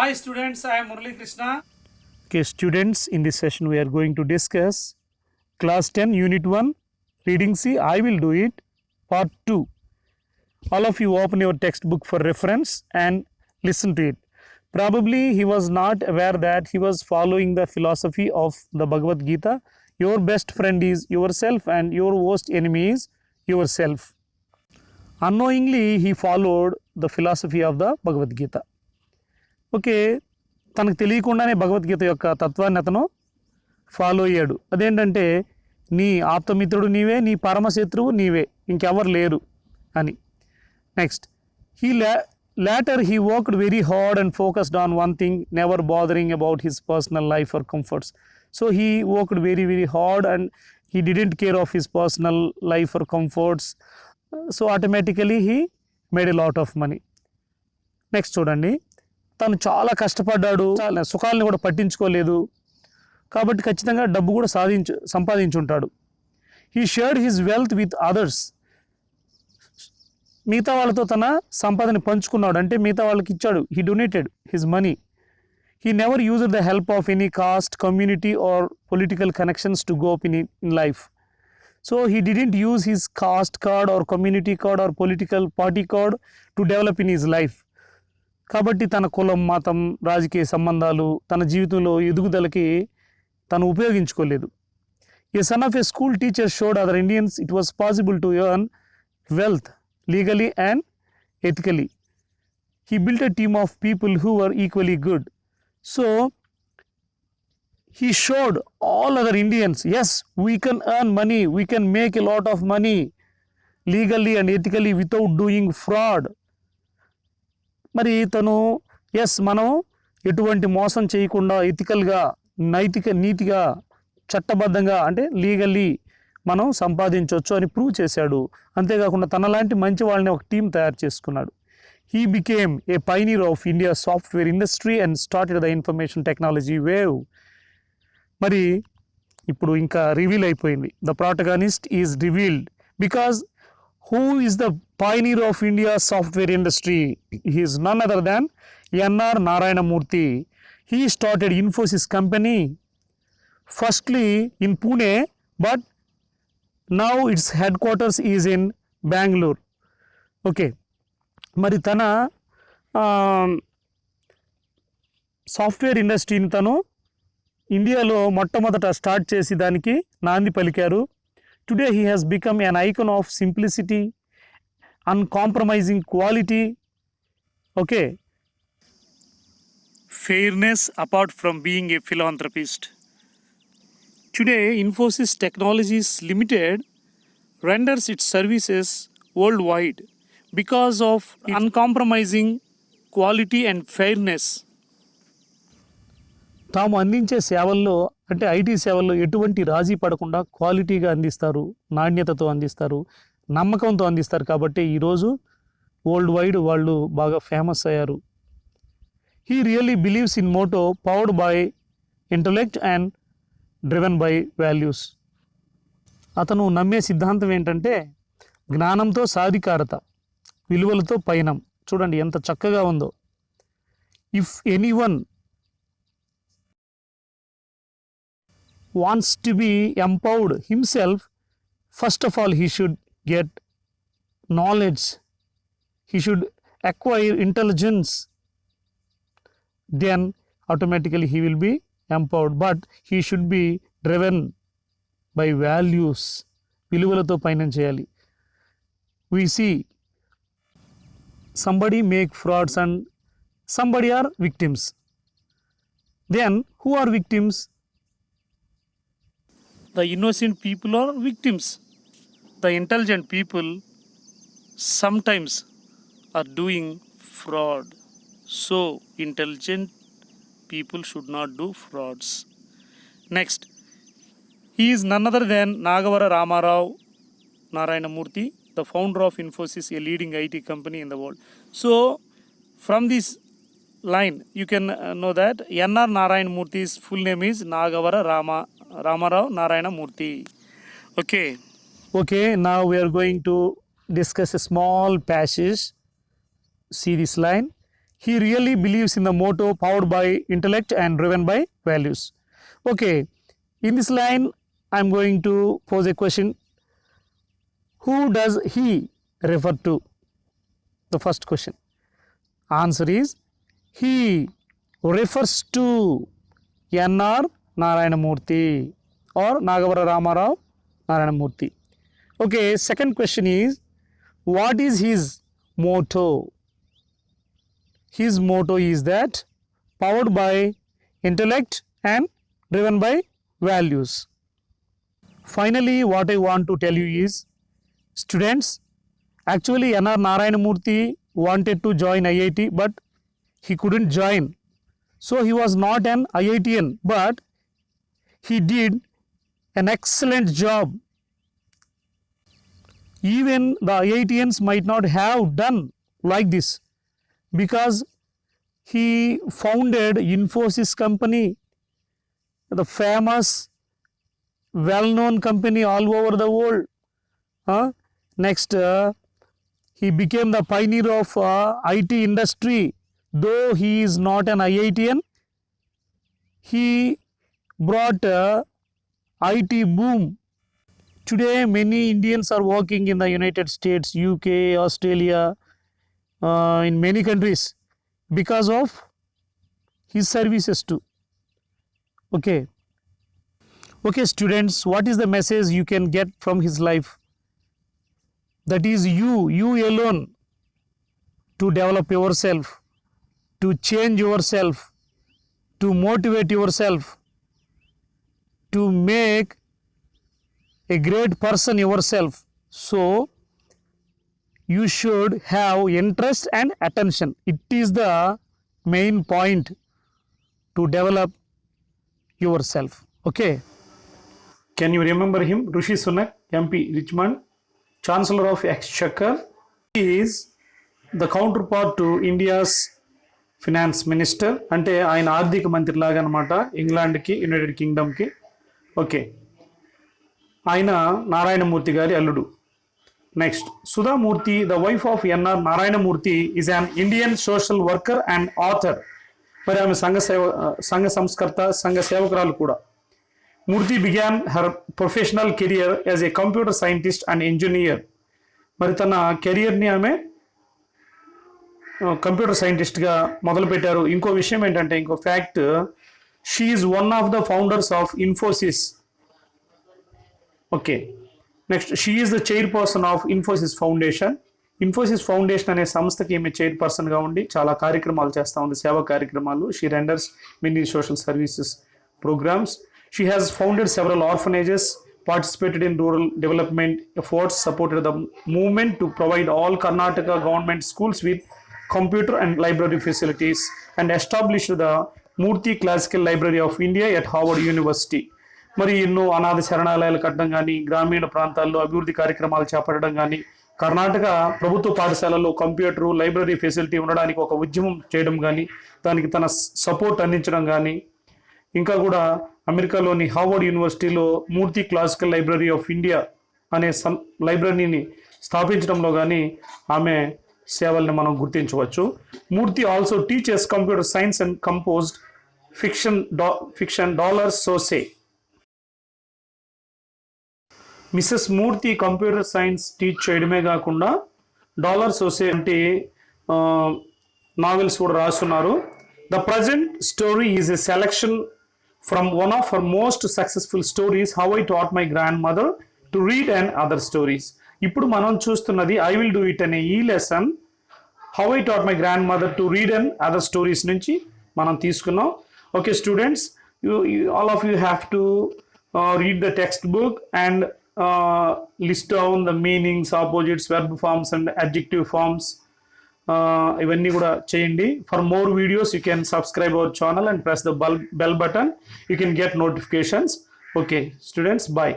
Hi students, I am Murali Krishna. Okay, students, in this session we are going to discuss class 10 unit 1 reading C. I will do it part 2. All of you open your textbook for reference and listen to it. Probably he was not aware that he was following the philosophy of the Bhagavad Gita. Your best friend is yourself and your worst enemy is yourself. Unknowingly he followed the philosophy of the Bhagavad Gita. Okay, తనకు తెలియకుండానే భగవద్గీత యొక్క తత్వాన్ని అతను follow అయ్యాడు. అదేంటంటే నీ ఆప్తమిత్రుడు నీవే, నీ పరమశత్రువు నీవే, ఇంకెవరు లేరు అని. Next, later he worked very hard and focused on one thing, never bothering about his personal life or comforts. So he worked very very hard and he didn't care of his personal life or comforts. So automatically he made a lot of money. Next చూడండి, తను చాలా కష్టపడ్డాడు, సుఖాలను కూడా పట్టించుకోలేదు, కాబట్టి ఖచ్చితంగా డబ్బు కూడా సంపాదించుంటాడు. He shared his wealth with others. మిగతా వాళ్ళతో తన సంపదని పంచుకున్నాడు, అంటే మిగతా వాళ్ళకి ఇచ్చాడు. He donated his money. He never used the help of any caste, community or political connections to go up in life. So he didn't use his caste card or community card or political party card to develop in his life. కాబట్టి తన కులం, మతం, రాజకీయ సంబంధాలు తన జీవితంలో ఎదుగుదలకి తను ఉపయోగించుకోలేదు. A son of a school teacher showed other Indians it was possible to earn wealth legally and ethically. He built a team of people who were equally good. So he showed all other Indians, yes, we can earn money, we can make a lot of money legally and ethically without doing fraud. మరి తను yes, మనం ఎటువంటి మోసం చేయకుండా ఎథికల్గా, నీతిగా, చట్టబద్ధంగా, అంటే legally మనం సంపాదించవచ్చు అని ప్రూవ్ చేశాడు. అంతేకాకుండా తనలాంటి మంచి వాళ్ళని ఒక టీం తయారు చేసుకున్నాడు. He became a pioneer of India software industry and started the information technology wave. మరి ఇప్పుడు ఇంకా రివీల్ అయిపోయింది. The protagonist is revealed because who is the pioneer of India's software industry? He is none other than N.R. Narayana Murthy. He started Infosys company firstly in Pune, but now its headquarters is in Bangalore. Okay, మరి తన software ఇండస్ట్రీని తను ఇండియాలో మొట్టమొదట start చేసి దానికి నాంది పలికారు. Today he has become an icon of simplicity, uncompromising quality, okay, fairness apart from being a philanthropist. Today Infosys Technologies Limited renders its services worldwide because of uncompromising quality and fairness. తాము అందించే సేవల్లో, అంటే IT సేవల్లో ఎటువంటి రాజీ పడకుండా క్వాలిటీగా అందిస్తారు, నాణ్యతతో అందిస్తారు, నమ్మకంతో అందిస్తారు. కాబట్టి ఈరోజు వరల్డ్ వైడ్ వాళ్ళు బాగా ఫేమస్ అయ్యారు. He really believes in motto powered by intellect and driven by values. అతను నమ్మే సిద్ధాంతం ఏంటంటే జ్ఞానంతో సాధికారత, విలువలతో పయనం. చూడండి ఎంత చక్కగా ఉందో. If anyone wants to be empowered himself, first of all he should get knowledge, he should acquire intelligence, then automatically he will be empowered. But he should be driven by values, విలువలతో పయనం చేయాలి. we see somebody make frauds and somebody are victims. Then who are victims? The innocent people are victims. The intelligent people sometimes are doing fraud. So intelligent people should not do frauds. Next, he is none other than Nagavara Ramarao Narayana Murthy, the founder of Infosys, a leading IT company in the world. So from this line you can know that N.R. Narayana Murthy's full name is Nagavara Ramarao Narayana Murthy. Okay, now we are going to discuss a small passage. See this line. he really believes in the motto powered by intellect and driven by values. Okay, in this line I'm going to pose a question. Who does he refer to? The first question. Answer is he refers to N.R. Narayanamurthy or Nagavara Ramarao Narayanamurthy. Okay, second question is what is his motto? His motto is that powered by intellect and driven by values. Finally, what I want to tell you is, students, actually N.R. Narayanamurthy wanted to join IIT, but he couldn't join. So he was not an IITian, but he did an excellent job. Even the IITians might not have done like this, because he founded Infosys company, the famous well-known company all over the world. Next, he became the pioneer of IT industry. Though he is not an IITian, he brought IT boom. Today, many Indians are working in the United States, UK, Australia, in many countries because of his services too. Okay, students, what is the message you can get from his life? That is you alone, to develop yourself, to change yourself, to motivate yourself, to make a great person yourself. So you should have interest and attention. It is the main point to develop yourself. Okay, can you remember him? Rishi Sunak, MP Richmond, Chancellor of Exchequer. He is the counterpart to India's finance minister. అంటే ఆయన ఆర్థిక మంత్రి లాగా అనమాట, ఇంగ్లాండ్కి, United కింగ్డమ్కి. Okay, ఆయన నారాయణమూర్తి గారి అల్లుడు. Next, Sudha Murthy, the wife of NR Narayana Murthy, is an Indian social worker and author. మరి ఆమె సంఘ సంస్కర్త, సంఘ సేవకురాలు కూడా. Murthy began her professional career as a computer scientist and engineer. మరి తన కెరియర్ని ఆమె కంప్యూటర్ సైంటిస్ట్గా మొదలుపెట్టారు. ఇంకో విషయం ఏంటంటే, ఇంకో fact, she is one of the founders of Infosys. Okay, next, she is the chairperson of Infosys foundation. Infosys foundation అనే సంస్థకి ఈమె చైర్పర్సన్గా ఉండి చాలా కార్యక్రమాలు చేస్తూ ఉంది, సేవా కార్యక్రమాలు. She renders many social services programmes. She has founded several orphanages, participated in rural development efforts, supported the movement to provide all Karnataka government schools with computer and library facilities, and established the Murthy Classical Library of India at Harvard University. మరి ఎన్నో అనాథ శరణాలయాలు కట్టడం కానీ, గ్రామీణ ప్రాంతాల్లో అభివృద్ధి కార్యక్రమాలు చేపట్టడం కానీ, కర్ణాటక ప్రభుత్వ పాఠశాలల్లో కంప్యూటర్ లైబ్రరీ ఫెసిలిటీ ఉండడానికి ఒక ఉద్యమం చేయడం కానీ, దానికి తన సపోర్ట్ అందించడం కానీ, ఇంకా కూడా అమెరికాలోని హార్వర్డ్ యూనివర్సిటీలో Murthy classical library of India అనే లైబ్రరీని స్థాపించడంలో కానీ ఆమె సేవల్ని మనం గుర్తించవచ్చు. Murthy also teaches computer science and composed fiction Dollar Sose. Mrs Murthy computer science teach చేయడమే కాకుండా డాలర్ సోసే అంటే నావెల్స్ కూడా రాస్తున్నారు. The present story is a selection from one of her most successful stories, How I Taught My Grandmother to Read and Other Stories. ఇప్పుడు మనం చూస్తున్నది I Will Do It అనే ఈ lesson How I Taught My Grandmother to Read and Other Stories నుంచి మనం తీసుకున్నాం. Okay students, all of you have to read the textbook and list down the meanings, opposites, verb forms and adjective forms. ఇవన్నీ కూడా చేయండి. For more videos you can subscribe our channel and press the bell button. You can get notifications. Okay students, bye.